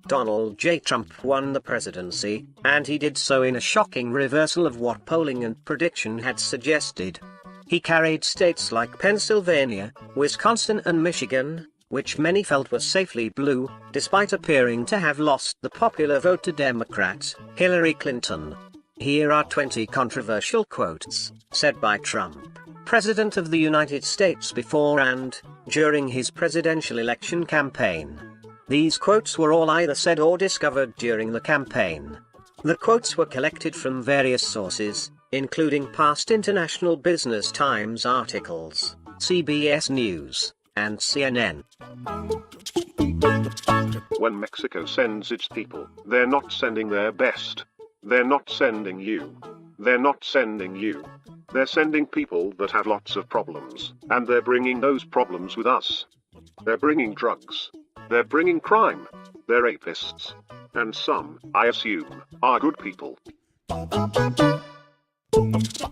Donald J. Trump won the presidency, and he did so in a shocking reversal of what polling and prediction had suggested. He carried states like Pennsylvania, Wisconsin and Michigan, which many felt were safely blue, despite appearing to have lost the popular vote to Democrat Hillary Clinton. Here are 20 controversial quotes, said by Trump, President of the United States, before and during his presidential election campaign. These quotes were all either said or discovered during the campaign. The quotes were collected from various sources, including past International Business Times articles, CBS News, and CNN. When Mexico sends its people, they're not sending their best. They're not sending you. They're not sending you. They're sending people that have lots of problems, and they're bringing those problems with us. They're bringing drugs. They're bringing crime. They're rapists. And some, I assume, are good people.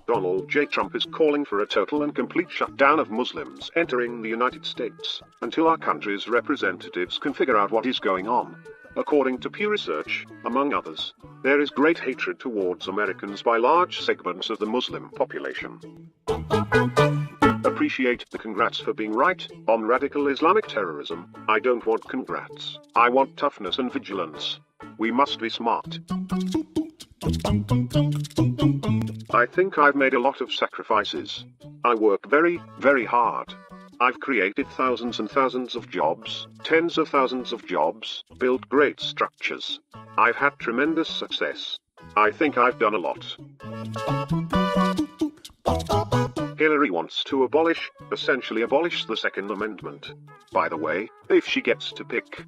Donald J. Trump is calling for a total and complete shutdown of Muslims entering the United States, until our country's representatives can figure out what is going on. According to Pew Research, among others, there is great hatred towards Americans by large segments of the Muslim population. Appreciate the congrats for being right on radical Islamic terrorism. I don't want congrats. I want toughness and vigilance. We must be smart. I think I've made a lot of sacrifices. I work very, very hard. I've created thousands and thousands of jobs, tens of thousands of jobs, built great structures. I've had tremendous success. I think I've done a lot. Hillary wants to essentially abolish the Second Amendment. By the way, if she gets to pick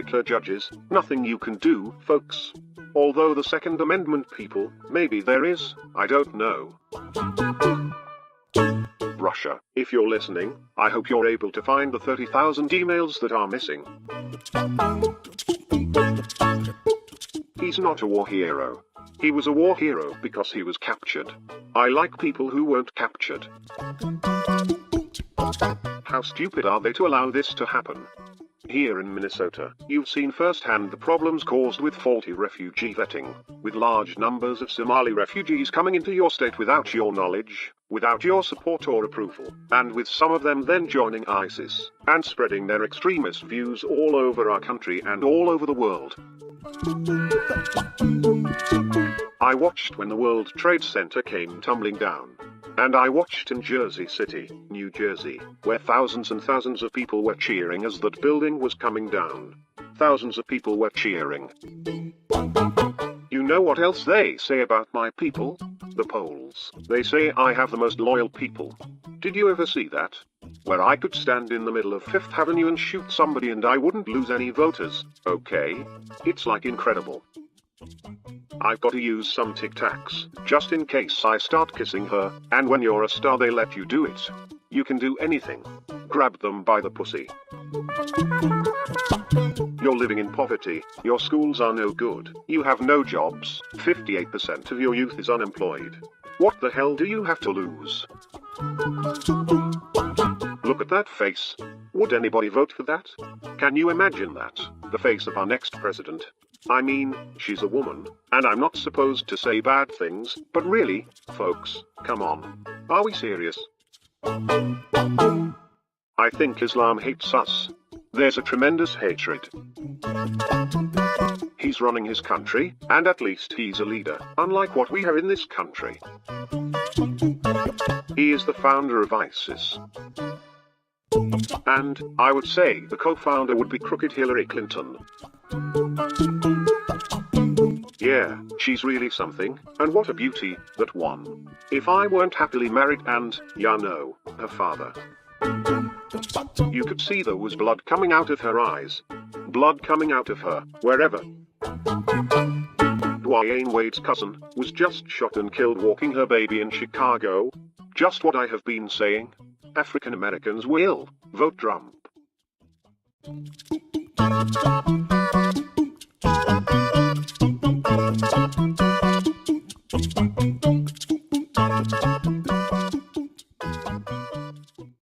her judges, nothing you can do, folks. Although the Second Amendment people, maybe there is, I don't know. Russia, if you're listening, I hope you're able to find the 30,000 emails that are missing. He's not a war hero. He was a war hero because he was captured. I like people who weren't captured. How stupid are they to allow this to happen? Here in Minnesota, you've seen firsthand the problems caused with faulty refugee vetting, with large numbers of Somali refugees coming into your state without your knowledge, without your support or approval, and with some of them then joining ISIS, and spreading their extremist views all over our country and all over the world. I watched when the World Trade Center came tumbling down. And I watched in Jersey City, New Jersey, where thousands and thousands of people were cheering as that building was coming down. Thousands of people were cheering. You know what else they say about my people? The polls. They say I have the most loyal people. Did you ever see that? Where I could stand in the middle of Fifth Avenue and shoot somebody and I wouldn't lose any voters. Okay? It's like incredible. I've got to use some Tic Tacs, just in case I start kissing her, and when you're a star they let you do it. You can do anything. Grab them by the pussy. You're living in poverty, your schools are no good, you have no jobs, 58% of your youth is unemployed. What the hell do you have to lose? Look at that face. Would anybody vote for that? Can you imagine that? The face of our next president. I mean, she's a woman, and I'm not supposed to say bad things, but really, folks, come on. Are we serious? I think Islam hates us. There's a tremendous hatred. He's running his country, and at least he's a leader, unlike what we have in this country. He is the founder of ISIS. And, I would say, the co-founder would be crooked Hillary Clinton. Yeah, she's really something, and what a beauty, that one. If I weren't happily married and, her father. You could see there was blood coming out of her eyes. Blood coming out of her, wherever. Dwayne Wade's cousin was just shot and killed walking her baby in Chicago. Just what I have been saying. African Americans will vote Trump.